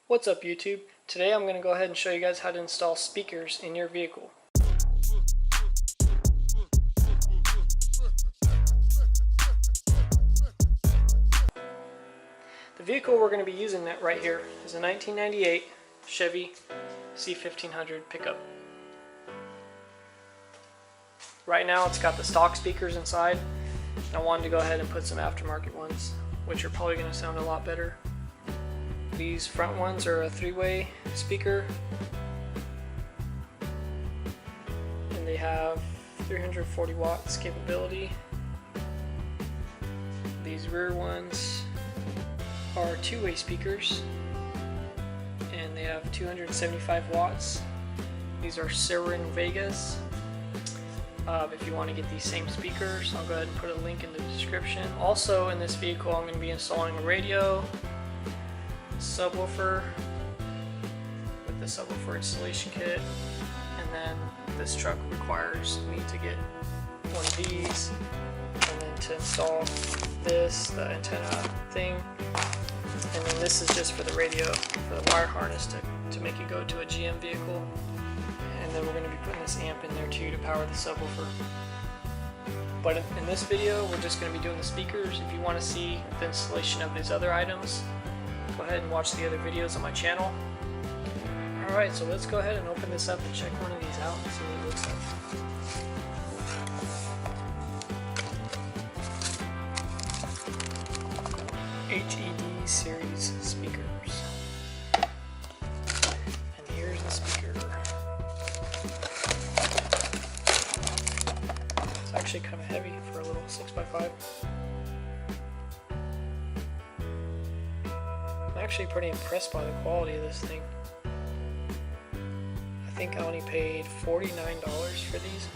What's up YouTube? Today I'm going to go ahead and show you guys how to install speakers in your vehicle. The vehicle we're going to be using that right here is a 1998 Chevy C1500 pickup. Right now it's got the stock speakers inside. I wanted to go ahead and put some aftermarket ones, which are probably going to sound a lot better. These front ones are a 3-way speaker, and they have 340 watts capability. These rear ones are 2-way speakers, and they have 275 watts. These are Siren Vegas. If you want to get these same speakers, I'll go ahead and put a link in the description. Also in this vehicle I'm going to be installing a radio, subwoofer with the subwoofer installation kit, and then this truck requires me to get one of these, and then to install this, the antenna thing, and then this is just for the radio, for the wire harness to make it go to a GM vehicle, and then we're going to be putting this amp in there too to power the subwoofer. But in this video we're just going to be doing the speakers. If you want to see the installation of these other items, go ahead and watch the other videos on my channel. Alright, so let's go ahead and open this up and check one of these out and see what it looks like. HED series speakers. And here's the speaker. It's actually kind of heavy for a little 6x5. I'm actually pretty impressed by the quality of this thing. I think I only paid $49 for these.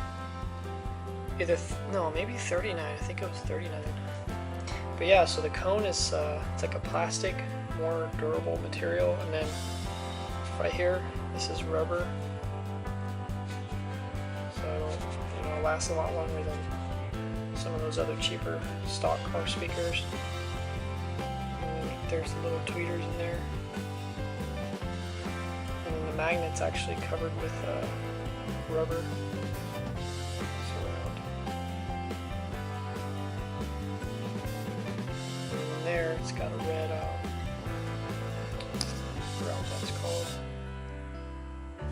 No, maybe $39. I think it was $39. But yeah, so the cone is it's like a plastic, more durable material, and then right here, this is rubber. So it'll last a lot longer than some of those other cheaper stock car speakers. There's the little tweeters in there, and then the magnet's actually covered with rubber surround. And then there it's got a red surround, that's called.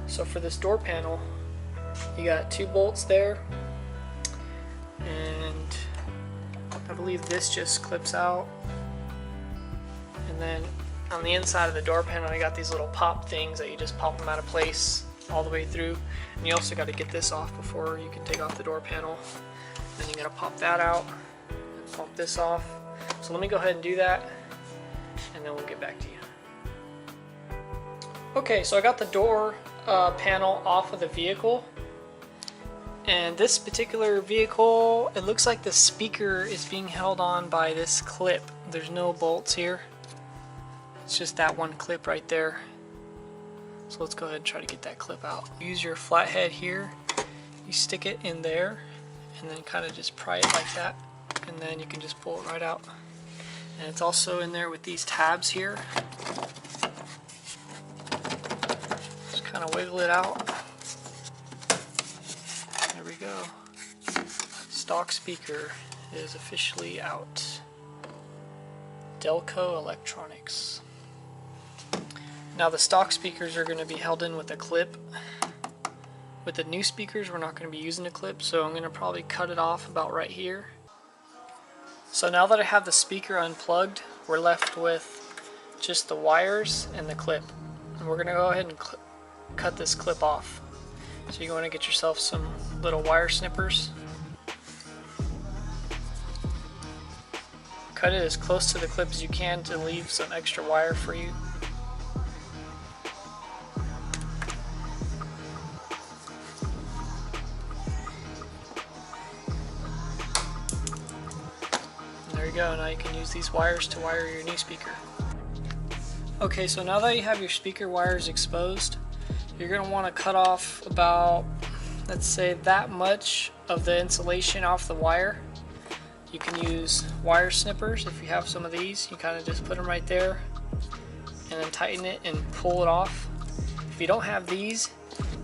So for this door panel, you got 2 bolts there, and I believe this just clips out. And then on the inside of the door panel you got these little pop things that you just pop them out of place all the way through, and you also got to get this off before you can take off the door panel. Then you got to pop that out and pop this off. So let me go ahead and do that, and then we'll get back to you. Okay, so I got the door panel off of the vehicle, and this particular vehicle, it looks like the speaker is being held on by this clip. There's no bolts here. It's just that one clip right there. So let's go ahead and try to get that clip out. Use your flathead here. You stick it in there and then kind of just pry it like that, and then you can just pull it right out. And it's also in there with these tabs here. Just kind of wiggle it out. There we go. Stock speaker is officially out. Delco Electronics. Now the stock speakers are going to be held in with a clip. With the new speakers we're not going to be using a clip, so I'm going to probably cut it off about right here. So now that I have the speaker unplugged, we're left with just the wires and the clip. And we're going to go ahead and cut this clip off. So you want to get yourself some little wire snippers. Cut it as close to the clip as you can to leave some extra wire for you. There you go, now you can use these wires to wire your new speaker. Okay, so now that you have your speaker wires exposed, you're going to want to cut off about, let's say, that much of the insulation off the wire. You can use wire snippers if you have some of these. You kind of just put them right there, and then tighten it and pull it off. If you don't have these,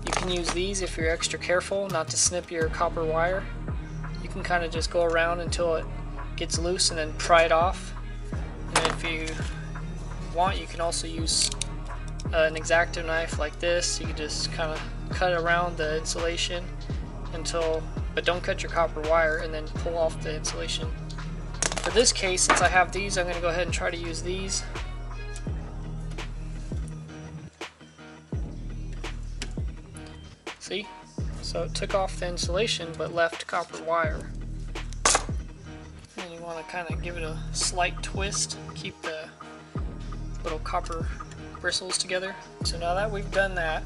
you can use these if you're extra careful not to snip your copper wire. You can kind of just go around until it gets loose and then pry it off. And if you want, you can also use an X-Acto knife like this. You can just kind of cut around the insulation but don't cut your copper wire, and then pull off the insulation. For this case, since I have these, I'm going to go ahead and try to use these. See? So it took off the insulation but left copper wire. And you want to kind of give it a slight twist, keep the little copper bristles together. So now that we've done that,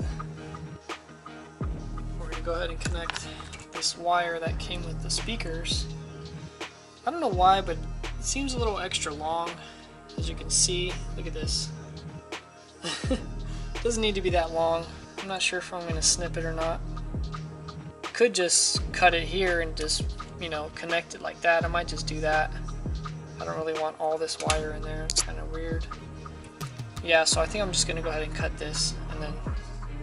we're going to go ahead and connect this wire that came with the speakers. I don't know why, but it seems a little extra long. As you can see, look at this. Doesn't need to be that long. I'm not sure if I'm going to snip it or not. Could just cut it here and just, you know, connect it like that. I might just do that. I don't really want all this wire in there. It's kind of weird. Yeah, so I think I'm just going to go ahead and cut this and then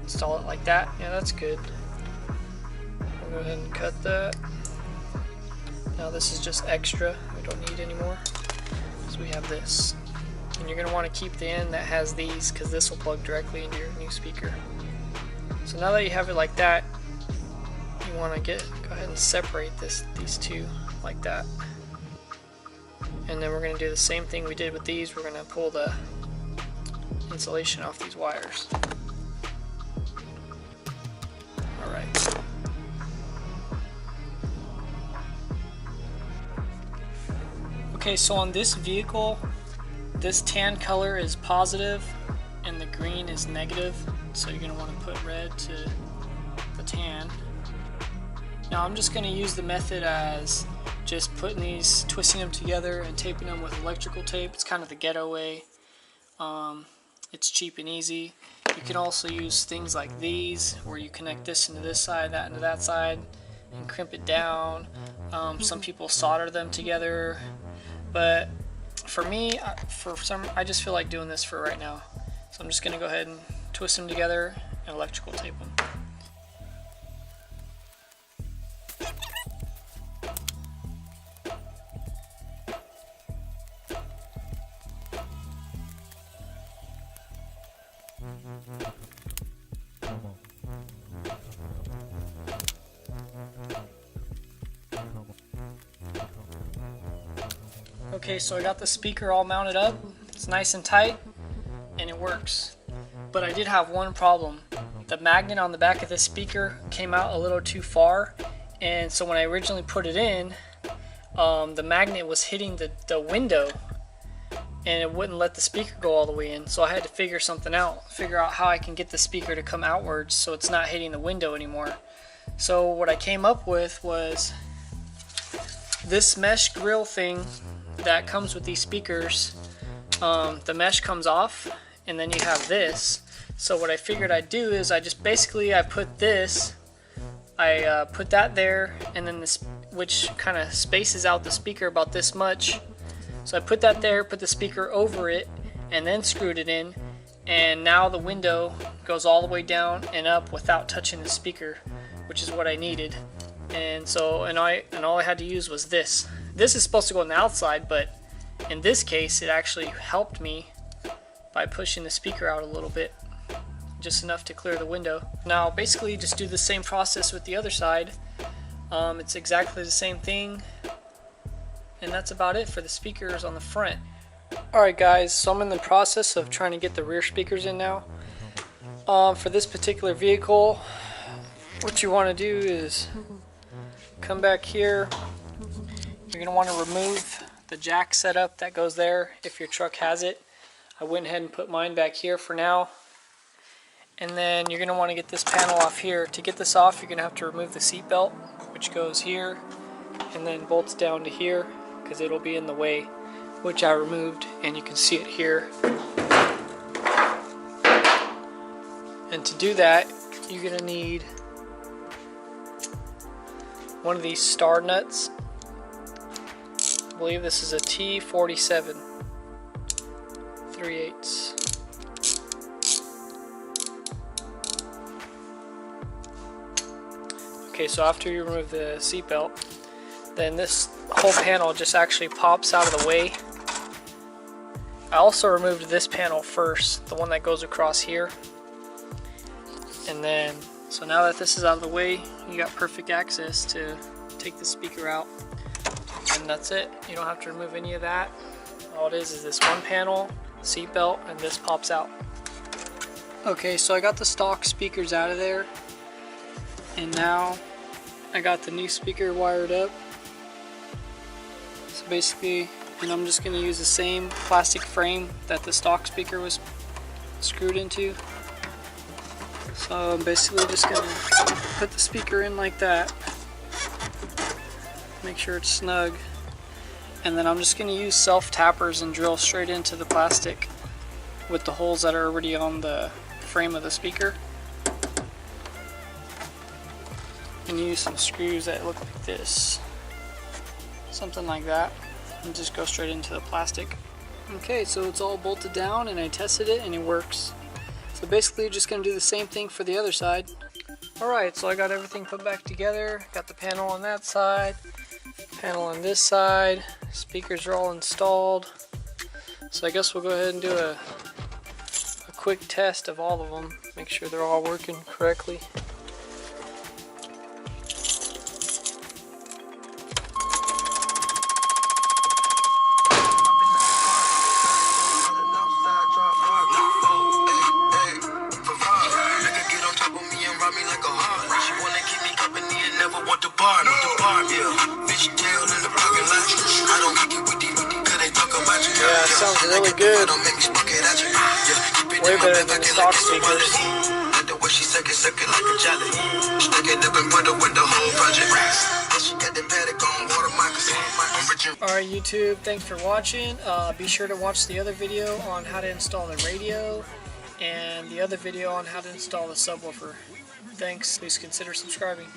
install it like that. Yeah, that's good. I'll go ahead and cut that. Now this is just extra. We don't need anymore. So we have this. And you're going to want to keep the end that has these, because this will plug directly into your new speaker. So now that you have it like that, you want to go ahead and separate these two like that. And then we're going to do the same thing we did with these. We're going to pull the insulation off these wires. Alright. Okay, so on this vehicle, this tan color is positive and the green is negative. So you're going to want to put red to the tan. Now I'm just going to use the method as just putting these, twisting them together and taping them with electrical tape. It's kind of the ghetto way. It's cheap and easy. You can also use things like these, where you connect this into this side, that into that side, and crimp it down. Some people solder them together, but for me, I just feel like doing this for right now. So I'm just going to go ahead and twist them together and electrical tape them. Okay, so I got the speaker all mounted up. It's nice and tight and it works. But I did have one problem. The magnet on the back of the speaker came out a little too far, and so when I originally put it in, the magnet was hitting the window and it wouldn't let the speaker go all the way in. So I had to figure out how I can get the speaker to come outwards so it's not hitting the window anymore. So what I came up with was this mesh grill thing that comes with these speakers. The mesh comes off and then you have this. So what I figured I'd do is I put that there, and then this, which kind of spaces out the speaker about this much. So I put that there, put the speaker over it, and then screwed it in, and now the window goes all the way down and up without touching the speaker, which is what I needed. And so all I had to use was this. This is supposed to go on the outside, but in this case it actually helped me by pushing the speaker out a little bit, just enough to clear the window. Now basically just do the same process with the other side. It's exactly the same thing, and that's about it for the speakers on the front. Alright guys, so I'm in the process of trying to get the rear speakers in now. For this particular vehicle, what you want to do is come back here. You're going to want to remove the jack setup that goes there if your truck has it. I went ahead and put mine back here for now. And then you're going to want to get this panel off here. To get this off, you're going to have to remove the seat belt, which goes here and then bolts down to here because it'll be in the way, which I removed, and you can see it here. And to do that, you're going to need one of these star nuts. I believe this is a T47 3/8. Okay, so after you remove the seatbelt, then this whole panel just actually pops out of the way. I also removed this panel first, the one that goes across here. And then, so now that this is out of the way, you got perfect access to take the speaker out. And that's it. You don't have to remove any of that. All it is this one panel, seat belt, and this pops out. Okay, so I got the stock speakers out of there. And now I got the new speaker wired up. So basically, and I'm just going to use the same plastic frame that the stock speaker was screwed into. So I'm basically just going to put the speaker in like that. Make sure it's snug. And then I'm just going to use self tappers and drill straight into the plastic with the holes that are already on the frame of the speaker. And use some screws that look like this. Something like that. And just go straight into the plastic. Okay, so it's all bolted down and I tested it and it works. So basically just going to do the same thing for the other side. Alright, so I got everything put back together. Got the panel on that side, panel on this side. Speakers are all installed. So I guess we'll go ahead and do a quick test of all of them. Make sure they're all working correctly. Yeah, sounds really good. Way better than the stock speakers. Alright YouTube, thanks for watching. Be sure to watch the other video on how to install the radio and the other video on how to install the subwoofer. Thanks. Please consider subscribing.